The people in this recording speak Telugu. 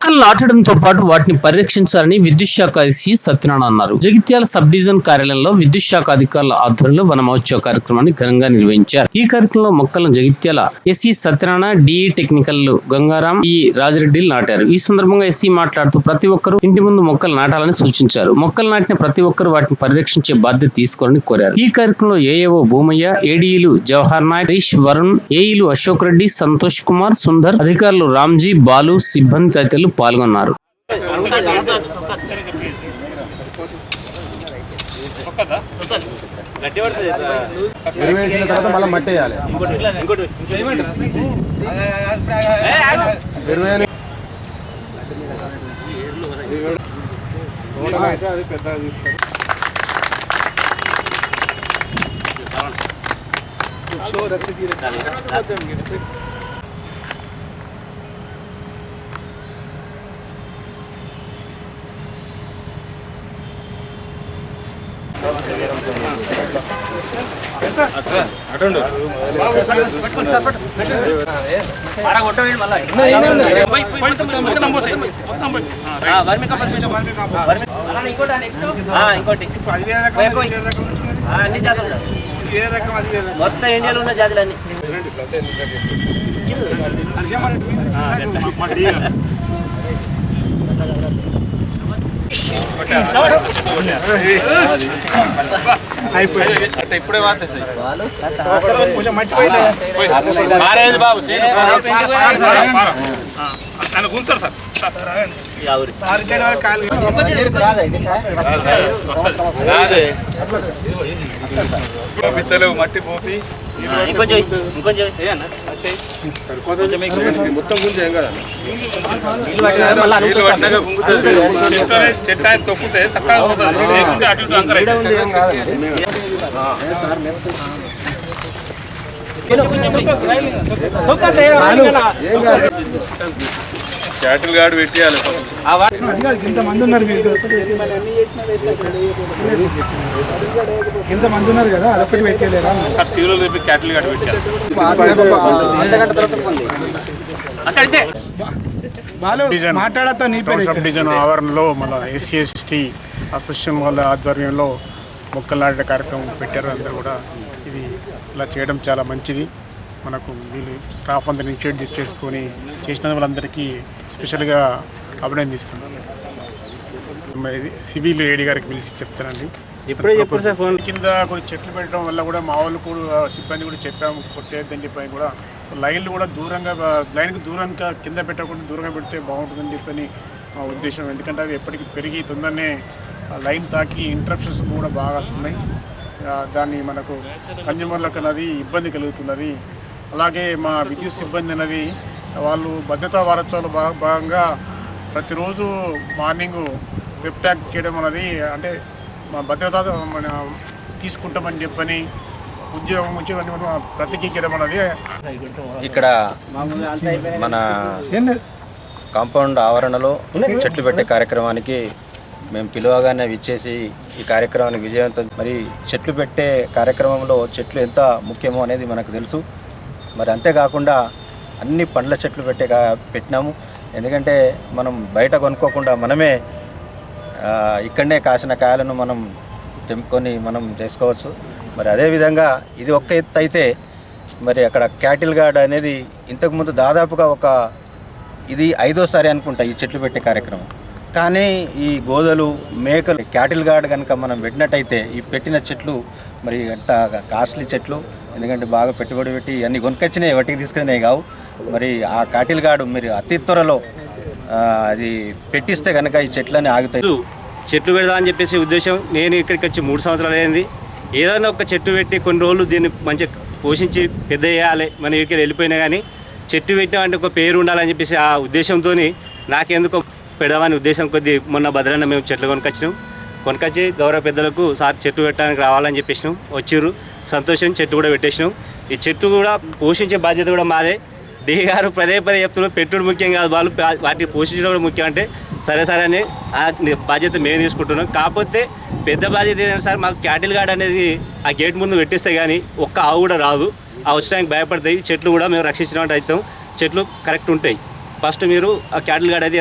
మొక్కలు నాటడంతో పాటు వాటిని పరిరక్షించాలని విద్యుత్ శాఖ ఎస్సీ సత్యనారాయణ అన్నారు. జగిత్యాల సబ్ డివిజన్ కార్యాలయంలో విద్యుత్ శాఖ అధికారుల ఆధ్వర్యంలో వన మహోత్సవ కార్యక్రమాన్ని ఘనంగా నిర్వహించారు. ఈ కార్యక్రమంలో మొక్కలను Jagtial SC Satyanarayana, DE technical Gangaram, ఈ రాజిరెడ్డిలు నాటారు. ఈ సందర్భంగా ఎస్సీ మాట్లాడుతూ ప్రతి ఒక్కరూ ఇంటి ముందు మొక్కలు నాటాలని సూచించారు. మొక్కలు నాటిన ప్రతి ఒక్కరూ వాటిని పరిరక్షించే బాధ్యత తీసుకోవాలని కోరారు. ఈ కార్యక్రమంలో ఏఏఓ భూమయ్య, ఏడీఈలు జవహర్ నాయక్, హరీష్, వరుణ్, ఏఈలు అశోక్ రెడ్డి, సంతోష్ కుమార్, సుందర్, అధికారులు రామ్జీ, బాలు, సిబ్బంది తదితరులు పాల్గొన్నారు. మొత్తం ఇండియాలో ఉన్న జాతులన్నీ ఇప్పుడే మట్టి పోపి మొత్తం గుంజేం కదా చెట్టు ఆయన తొక్కితే సక్కగా అటు అంకర క్యాటిల్ గార్డ్ పెట్టేయాలి. ఇంతమంది ఉన్నారు, ఇంతమంది ఉన్నారు కదా, అదొకటి పెట్టలేరా సార్? సివిలో చెప్పి క్యాటిల్ గార్డ్ పెట్టాలి. సబ్ డివిజన్ ఆవరణలో మన ఎస్సీ ఎస్టీ అసోసియేషన్ వాళ్ళ ఆధ్వర్యంలో మొక్కలు నాటే కార్యక్రమం పెట్టారు. అందరూ కూడా ఇది ఇలా చేయడం చాలా మంచిది. మనకు వీళ్ళు స్టాఫ్ అందరిని ఇనిషియేట్ చేసుకొని చేసిన వాళ్ళందరికీ స్పెషల్గా అభినందిస్తున్నాను. ఇది సివిల్ ఏడీ గారికి పిలిచి చెప్తానండి. కింద కొన్ని చెట్లు పెట్టడం వల్ల కూడా మా వాళ్ళు కూడా సిబ్బంది కూడా చెప్పాము, కొట్టేద్దని చెప్పని కూడా లైన్లు కూడా దూరంగా లైన్కి దూరంగా కింద పెట్టకుండా దూరంగా పెడితే బాగుంటుందని చెప్పని మా ఉద్దేశం. ఎందుకంటే అవి ఎప్పటికీ పెరిగి తొందరనే లైన్ తాకి ఇంటరప్షన్స్ కూడా బాగా వస్తున్నాయి. దాన్ని మనకు కన్జ్యూమర్లకు అనేది ఇబ్బంది కలుగుతున్నది. అలాగే మా విద్యుత్ సిబ్బంది అనేది వాళ్ళు భద్రతా వారోత్సవాల భాగంగా ప్రతిరోజు మార్నింగ్ వెబ్ ట్యాగ్ చేయడం అనేది, అంటే మా భద్రత మన తీసుకుంటామని చెప్పని ఉద్యోగం నుంచి ప్రతికించడం అనేది. ఇక్కడ మన కాంపౌండ్ ఆవరణలో చెట్లు పెట్టే కార్యక్రమానికి మేము పిలువగానే విచ్చేసి ఈ కార్యక్రమాన్ని విజయవంతం. మరి చెట్లు పెట్టే కార్యక్రమంలో చెట్లు ఎంత ముఖ్యమో అనేది మనకు తెలుసు. మరి అంతేకాకుండా అన్ని పండ్ల చెట్లు పెట్టినాము. ఎందుకంటే మనం బయట కొనుక్కోకుండా మనమే ఇక్కడనే కాసిన కాయలను మనం తెంపుకొని మనం చేసుకోవచ్చు. మరి అదేవిధంగా ఇది ఒక్క ఎత్తు అయితే, మరి అక్కడ క్యాటిల్ గార్డ్ అనేది ఇంతకుముందు దాదాపుగా ఇది 5వ సారి అనుకుంటా ఈ చెట్లు పెట్టే కార్యక్రమం. కానీ ఈ గోదలు, మేకలు, క్యాటిల్ గార్డ్ కనుక మనం పెట్టినట్టయితే ఈ పెట్టిన చెట్లు మరి అంత కాస్ట్లీ చెట్లు, ఎందుకంటే బాగా పెట్టుబడి పెట్టి అన్ని కొనుకొచ్చినాయి, వాటికి తీసుకునే కావు. మరి ఆ క్యాటిల్ గార్డ్ మీరు అతి త్వరలో అది పెట్టిస్తే కనుక ఈ చెట్లన్నీ ఆగుతాయి. చెట్లు పెడదామని చెప్పేసి ఉద్దేశం. నేను ఇక్కడికి వచ్చి 3 సంవత్సరాలు అయింది. ఏదైనా ఒక చెట్టు పెట్టి కొన్ని రోజులు దీన్ని మంచిగా పోషించి పెద్ద చేయాలి. మన ఇక్కడికి వెళ్ళిపోయినా కానీ చెట్టు పెట్టామంటే ఒక పేరు ఉండాలని చెప్పేసి ఆ ఉద్దేశంతో నాకెందుకో పెడదామని ఉద్దేశం కొద్దీ మొన్న భద్రన్న మేము చెట్లు కొనుకొచ్చి గౌరవ పెద్దలకు సార్ చెట్టు పెట్టడానికి రావాలని చెప్పేసినాం. వచ్చిర్రు, సంతోషం. చెట్టు కూడా పెట్టేసినాం. ఈ చెట్టు కూడా పోషించే బాధ్యత కూడా మాదే. డి గారు పదే చెప్తున్నారు, పెట్టుడు ముఖ్యం కాదు, వాళ్ళు వాటిని పోషించడం కూడా ముఖ్యం. అంటే సరే అని ఆ బాధ్యత మేము తీసుకుంటున్నాం. కాకపోతే పెద్ద బాధ్యత ఏంటంటే సార్, మాకు క్యాటిల్ గార్డ్ అనేది ఆ గేట్ ముందు పెట్టిస్తే కానీ ఒక్క ఆవు కూడా రాదు. ఆ వచ్చడానికి భయపడతాయి. చెట్లు కూడా మేము రక్షించినట్టు అవుతాం. చెట్లు కరెక్ట్ ఉంటాయి. ఫస్ట్ మీరు ఆ క్యాటిల్ గార్డ్ అయితే